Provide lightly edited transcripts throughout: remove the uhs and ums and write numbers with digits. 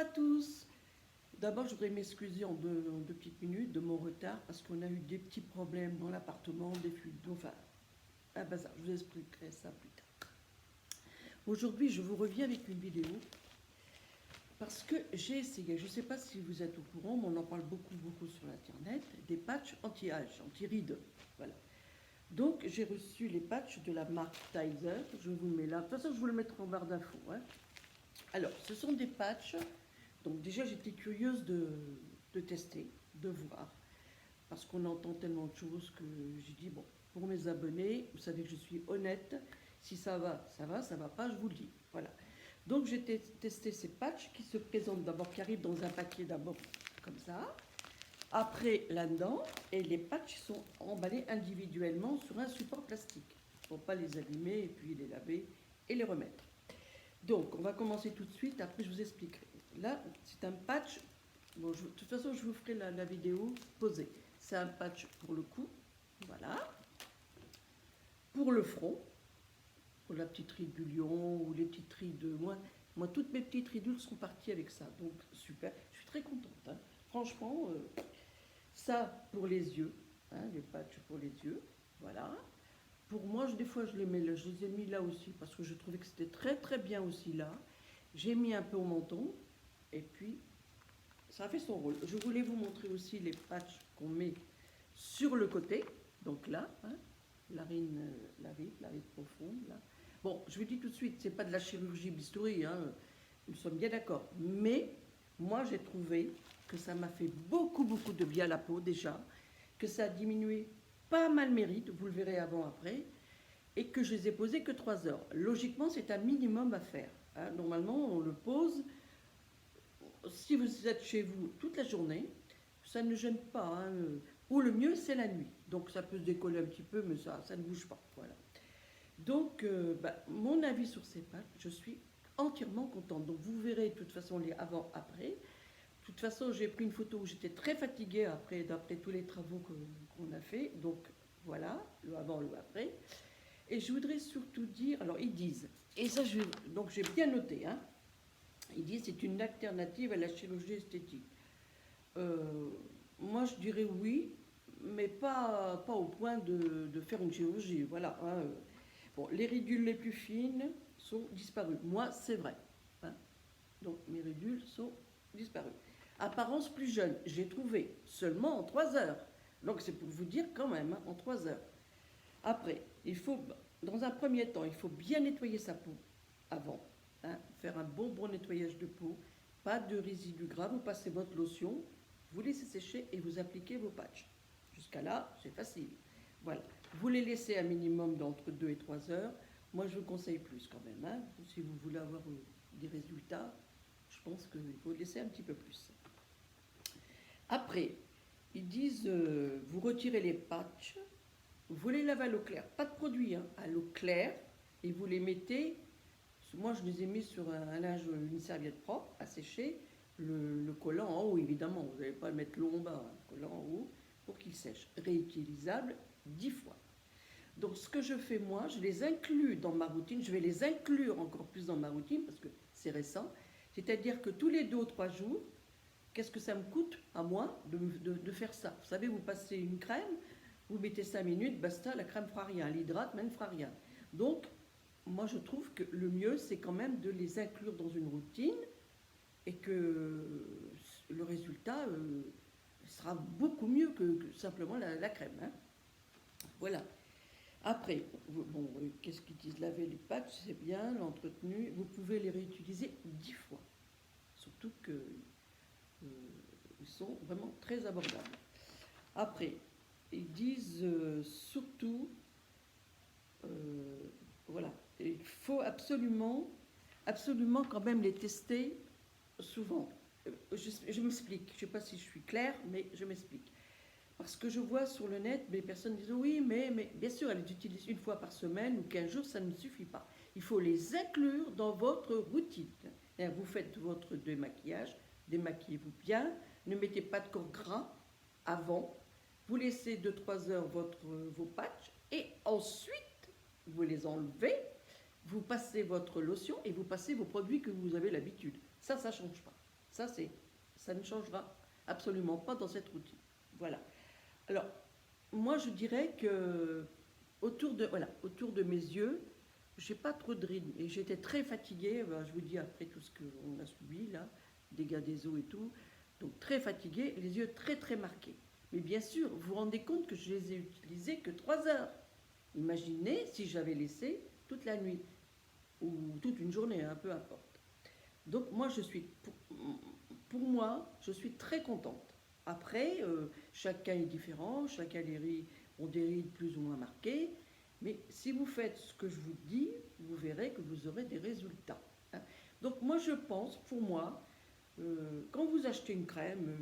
À tous. D'abord, je voudrais m'excuser en deux petites minutes de mon retard parce qu'on a eu des petits problèmes dans l'appartement, des fuites d'eau, enfin, un bazar. Je vous expliquerai ça plus tard. Aujourd'hui, je vous reviens avec une vidéo parce que j'ai essayé, je ne sais pas si vous êtes au courant, mais on en parle beaucoup sur Internet, des patchs anti-âge, anti-rides. Voilà. Donc, j'ai reçu les patchs de la marque Tizer. Je vous le mets là. De toute façon, je vous le mettrai en barre d'infos. Hein. Alors, ce sont des patchs. Donc déjà, j'étais curieuse de tester, de voir, parce qu'on entend tellement de choses que j'ai dit, bon, pour mes abonnés, vous savez que je suis honnête, si ça va, ça va, ça va pas, je vous le dis. Voilà. Donc j'ai testé ces patchs qui se présentent d'abord, qui arrivent dans un paquet d'abord comme ça, après là-dedans, et les patchs sont emballés individuellement sur un support plastique, pour ne pas les abîmer et puis les laver et les remettre. Donc, on va commencer tout de suite, après je vous expliquerai. Là, c'est un patch. Bon, de toute façon, je vous ferai la vidéo posée. C'est un patch pour le cou, voilà. Pour le front, pour la petite ride du lion ou les petites rides de moi, toutes mes petites ridules sont parties avec ça. Donc, super. Je suis très contente. Hein. Franchement, ça pour les yeux, hein, les patchs pour les yeux, voilà. Pour moi, des fois, je les mets là. Je les ai mis là aussi parce que je trouvais que c'était très bien aussi là. J'ai mis un peu au menton et puis ça a fait son rôle. Je voulais vous montrer aussi les patchs qu'on met sur le côté. Donc là, hein, la ride profonde. Là. Bon, je vous dis tout de suite, c'est pas de la chirurgie bistouri, hein, nous sommes bien d'accord. Mais moi, j'ai trouvé que ça m'a fait beaucoup de bien à la peau déjà, que ça a diminué pas mal mes rides, vous le verrez avant-après, et que je les ai posés que 3 heures. Logiquement, c'est un minimum à faire. Hein. Normalement, on le pose si vous êtes chez vous toute la journée, ça ne gêne pas. Hein. Ou le mieux, c'est la nuit. Donc ça peut se décoller un petit peu, mais ça ne bouge pas. Voilà. Donc, mon avis sur ces pâtes, je suis entièrement contente. Donc vous verrez de toute façon les avant-après. De toute façon, j'ai pris une photo où j'étais très fatiguée d'après tous les travaux qu'on a fait. Donc voilà, le avant, le après. Et je voudrais surtout dire, alors ils disent, et ça, donc j'ai bien noté, hein, ils disent c'est une alternative à la chirurgie esthétique. Euh, Moi, je dirais oui, mais pas au point de faire une chirurgie. Voilà. Hein. Bon, les ridules les plus fines sont disparues. Moi, c'est vrai. Hein. Donc, mes ridules sont disparues. Apparence plus jeune, j'ai trouvé seulement en 3 heures. Donc, c'est pour vous dire quand même, hein, en 3 heures. Après, dans un premier temps, il faut bien nettoyer sa peau avant. Hein, faire un bon nettoyage de peau. Pas de résidus gras, vous passez votre lotion, vous laissez sécher et vous appliquez vos patchs. Jusqu'à là, c'est facile. Voilà. Vous les laissez un minimum d'entre 2 et 3 heures. Moi, je vous conseille plus quand même. Hein. Si vous voulez avoir des résultats, je pense qu'il faut laisser un petit peu plus. Après, ils disent, vous retirez les patchs, vous les lavez à l'eau claire. Pas de produit, hein, à l'eau claire. Et vous les mettez, moi je les ai mis sur un linge, une serviette propre à sécher, le collant en haut évidemment. Vous n'allez pas le mettre long en bas, hein, le collant en haut pour qu'il sèche. Réutilisable 10 fois. Donc ce que je fais moi, je les inclus dans ma routine. Je vais les inclure encore plus dans ma routine parce que c'est récent. C'est-à-dire que tous les 2 ou 3 jours, qu'est-ce que ça me coûte à moi de faire ça? Vous savez, vous passez une crème, vous mettez 5 minutes, basta, la crème ne fera rien, l'hydrate même ne fera rien. Donc, moi je trouve que le mieux, c'est quand même de les inclure dans une routine et que le résultat sera beaucoup mieux que simplement la crème. Hein. Voilà. Après, bon, qu'est-ce qu'ils disent? Laver les patchs, c'est bien, l'entretenu, vous pouvez les réutiliser 10 fois. Surtout que ils sont vraiment très abordables. Après, ils disent surtout, voilà, il faut absolument quand même les tester souvent. Je m'explique, je ne sais pas si je suis claire, mais je m'explique. Parce que je vois sur le net, les personnes disent oui, mais bien sûr, elles les utilisent une fois par semaine ou 15 jours, ça ne suffit pas. Il faut les inclure dans votre routine. Vous faites votre démaquillage, démaquillez-vous bien, ne mettez pas de corps gras avant, vous laissez 2-3 heures vos patchs et ensuite vous les enlevez, vous passez votre lotion et vous passez vos produits que vous avez l'habitude. Ça ne change pas. Ça ne changera absolument pas dans cette routine. Voilà. Alors, moi, je dirais que autour de mes yeux, j'ai pas trop de rides et j'étais très fatiguée. Je vous dis après tout ce qu'on a subi là, dégâts des eaux et tout, donc très fatiguée, les yeux très très marqués. Mais bien sûr, vous vous rendez compte que je les ai utilisés que 3 heures. Imaginez si j'avais laissé toute la nuit ou toute une journée, hein, peu importe. Donc moi, pour moi, je suis très contente. Après, chacun est différent, chacun les rides ont des rides plus ou moins marquées. Mais si vous faites ce que je vous dis, vous verrez que vous aurez des résultats, hein. Donc moi, je pense, pour moi, quand vous achetez une crème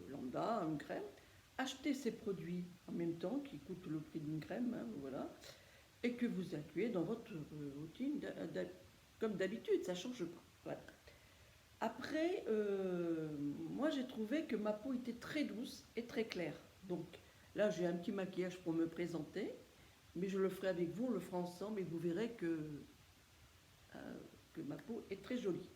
lambda, une crème, achetez ces produits en même temps qui coûtent le prix d'une crème, hein, voilà, et que vous incluez dans votre routine comme d'habitude, ça ne change pas. Voilà. Après, moi j'ai trouvé que ma peau était très douce et très claire. Donc là j'ai un petit maquillage pour me présenter, mais je le ferai avec vous, on le fera ensemble et vous verrez que ma peau est très jolie.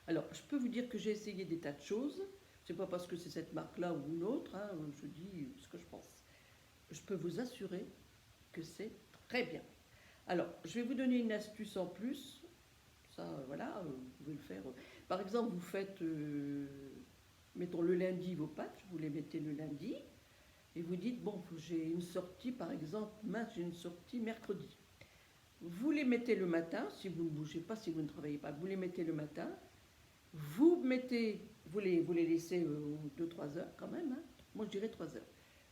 Alors je peux vous dire que j'ai essayé des tas de choses. C'est pas parce que c'est cette marque-là ou une autre, hein, je dis ce que je pense. Je peux vous assurer que c'est très bien. Alors, je vais vous donner une astuce en plus. Ça, voilà, vous pouvez le faire. Par exemple, vous faites, mettons le lundi vos patchs, vous les mettez le lundi, et vous dites, bon, j'ai une sortie, par exemple, j'ai une sortie mercredi. Vous les mettez le matin, si vous ne bougez pas, si vous ne travaillez pas, vous les mettez le matin, vous les laissez 2-3 heures quand même, hein. Moi je dirais 3 heures.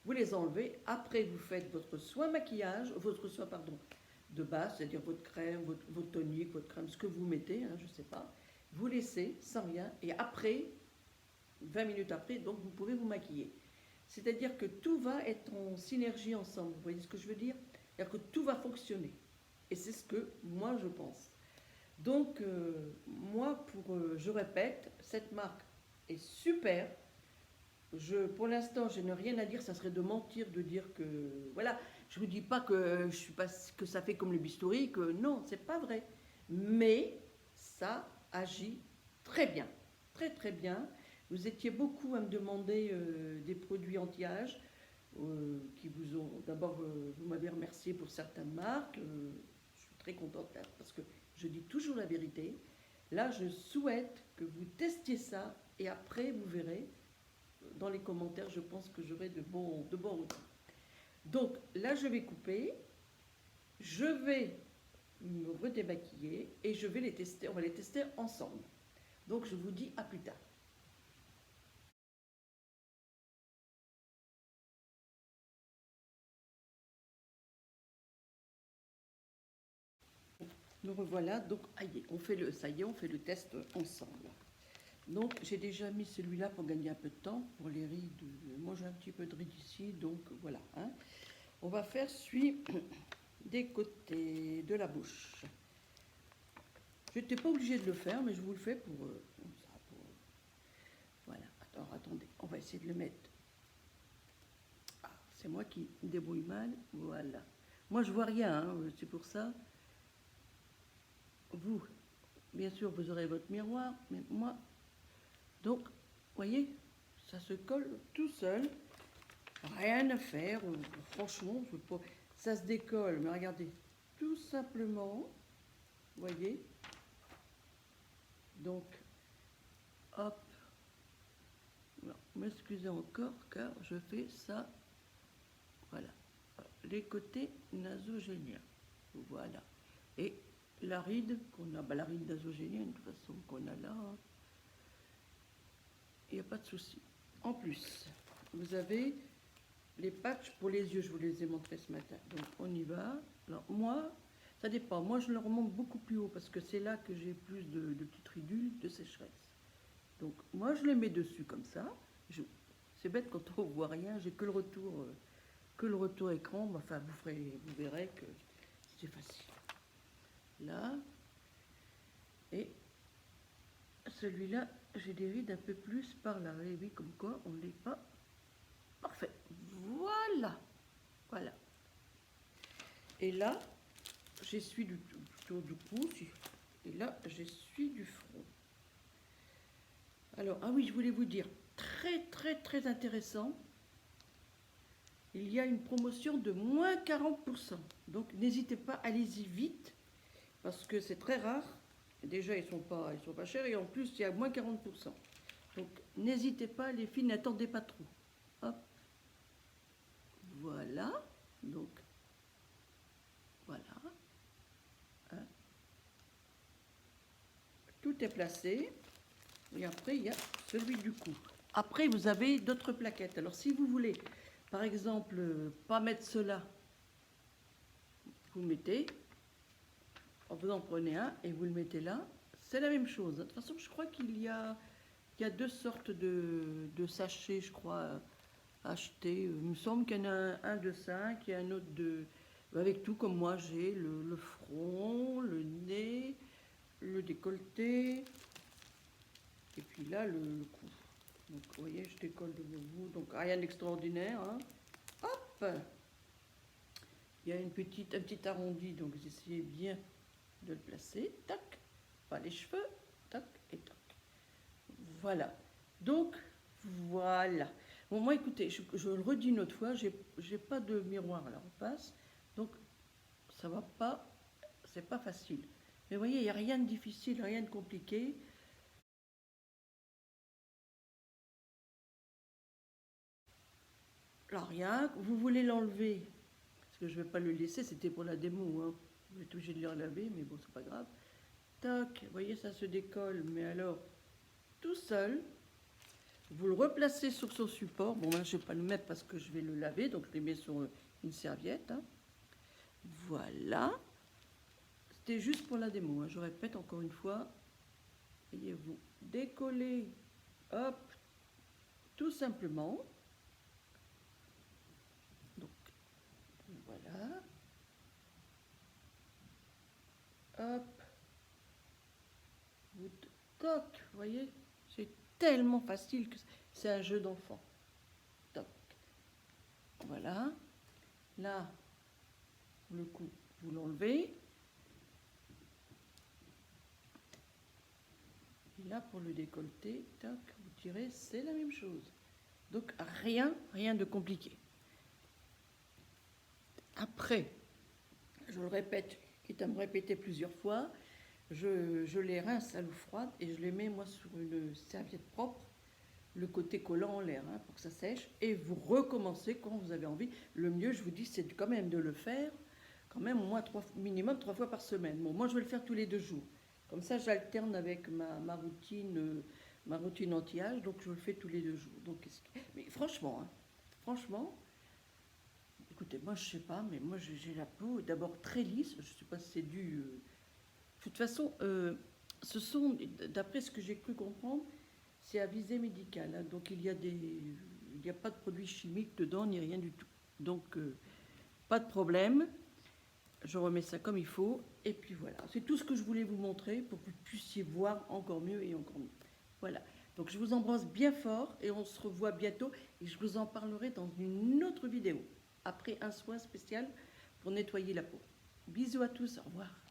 Vous les enlevez, après vous faites votre soin maquillage, votre soin pardon, de base, c'est-à-dire votre crème, votre tonique, votre crème, ce que vous mettez, hein, je ne sais pas. Vous laissez sans rien et après, 20 minutes après, donc vous pouvez vous maquiller. C'est-à-dire que tout va être en synergie ensemble, vous voyez ce que je veux dire? C'est-à-dire que tout va fonctionner. Et c'est ce que moi je pense. Donc, moi, je répète, cette marque est super. Pour l'instant, je n'ai rien à dire. Ça serait de mentir de dire que, voilà, je vous dis pas que je suis pas que ça fait comme le bistouri, que non, c'est pas vrai. Mais ça agit très bien, très très bien. Vous étiez beaucoup à me demander des produits anti-âge qui vous ont. D'abord, vous m'avez remercié pour certaines marques. Je suis très contente parce que je dis toujours la vérité. Là, je souhaite que vous testiez ça et après, vous verrez, dans les commentaires, je pense que j'aurai de bons retours. Donc là, je vais couper, je vais me redémaquiller et je vais les tester, on va les tester ensemble. Donc je vous dis à plus tard. Nous revoilà, donc ça y est, on fait le test ensemble. Donc j'ai déjà mis celui-là pour gagner un peu de temps, pour les rides. Moi j'ai un petit peu de rides ici, donc voilà, hein. On va faire celui des côtés de la bouche. Je n'étais pas obligée de le faire, mais je vous le fais pour ça. Voilà, attendez, on va essayer de le mettre. Ah, c'est moi qui me débrouille mal, voilà. Moi je vois rien, hein, c'est pour ça. Vous, bien sûr, vous aurez votre miroir, mais moi, donc, voyez, ça se colle tout seul, rien à faire, franchement, ça se décolle, mais regardez, tout simplement, voyez, donc, hop, m'excusez encore, car je fais ça, voilà, les côtés nasogéniens, voilà, et la ride qu'on a, la ride nasogénienne, de toute façon, qu'on a là, hein, il n'y a pas de souci. En plus, vous avez les patchs pour les yeux, je vous les ai montrés ce matin. Donc on y va. Alors moi, ça dépend. Moi je le remonte beaucoup plus haut parce que c'est là que j'ai plus de petites ridules, de sécheresse. Donc moi je les mets dessus comme ça. C'est bête quand on ne voit rien, j'ai que le retour écran. Enfin vous verrez que c'est facile. Là. Et celui-là, j'ai des rides un peu plus par là. Et oui, comme quoi on n'est pas parfait. Voilà. Voilà. Et là, j'essuie du tour du cou. Et là, j'essuie du front. Alors, ah oui, je voulais vous dire, très intéressant, il y a une promotion de moins 40%. Donc, n'hésitez pas, allez-y vite, parce que c'est très rare. Déjà, ils sont pas chers, et en plus, il y a moins 40%. Donc, n'hésitez pas, les filles, n'attendez pas trop. Hop. Voilà. Donc, voilà. Hein. Tout est placé. Et après, il y a celui du cou. Après, vous avez d'autres plaquettes. Alors, si vous voulez, par exemple, pas mettre cela, vous mettez, vous en prenez un et vous le mettez là. C'est la même chose. De toute façon, je crois qu'il y a deux sortes de sachets, je crois, achetés. Il me semble qu'il y en a un de 5 et un autre avec tout, comme moi j'ai le front, le nez, le décolleté, et puis là, le cou. Donc, vous voyez, je décolle devant vous. Donc, rien d'extraordinaire. Hein. Hop! Il y a un petit arrondi, donc j'essayais bien de le placer. Tac! Pas les cheveux. Tac et tac. Voilà. Donc, voilà. Bon, moi, écoutez, je le redis une autre fois, j'ai pas de miroir là en face. Donc, ça va pas, c'est pas facile. Mais vous voyez, il n'y a rien de difficile, rien de compliqué. Là, rien. Vous voulez l'enlever, parce que je ne vais pas le laisser, c'était pour la démo. Hein. Vous êtes obligé de le laver, mais bon, c'est pas grave. Tac, vous voyez, ça se décolle, mais alors, tout seul. Vous le replacez sur son support. Bon, là, je ne vais pas le mettre parce que je vais le laver, donc je le mets sur une serviette. Hein. Voilà. C'était juste pour la démo. Hein. Je répète encore une fois. Voyez-vous, décoller, hop, tout simplement. Donc, voilà. Hop. Toc, vous voyez, c'est tellement facile que c'est un jeu d'enfant. Toc. Voilà. Là, le coup, vous l'enlevez. Et là, pour le décolleté, toc, vous tirez, c'est la même chose. Donc, rien de compliqué. Après, je le répète, quitte à me répéter plusieurs fois, je les rince à l'eau froide et je les mets, moi, sur une serviette propre, le côté collant en l'air, hein, pour que ça sèche, et vous recommencez quand vous avez envie. Le mieux, je vous dis, c'est quand même de le faire, quand même au moins minimum 3 fois par semaine. Bon, moi, je vais le faire tous les 2 jours. Comme ça, j'alterne avec ma routine anti-âge, donc je le fais tous les 2 jours. Donc, mais franchement, hein, franchement, écoutez, moi, je sais pas, mais moi, j'ai la peau d'abord très lisse. Je sais pas si c'est dû. De toute façon, ce sont, d'après ce que j'ai cru comprendre, c'est à visée médicale. Hein, donc, il n'y a pas de produits chimiques dedans, ni rien du tout. Donc, pas de problème. Je remets ça comme il faut. Et puis voilà, c'est tout ce que je voulais vous montrer pour que vous puissiez voir encore mieux et encore mieux. Voilà. Donc, je vous embrasse bien fort et on se revoit bientôt. Et je vous en parlerai dans une autre vidéo. Après un soin spécial pour nettoyer la peau. Bisous à tous, au revoir.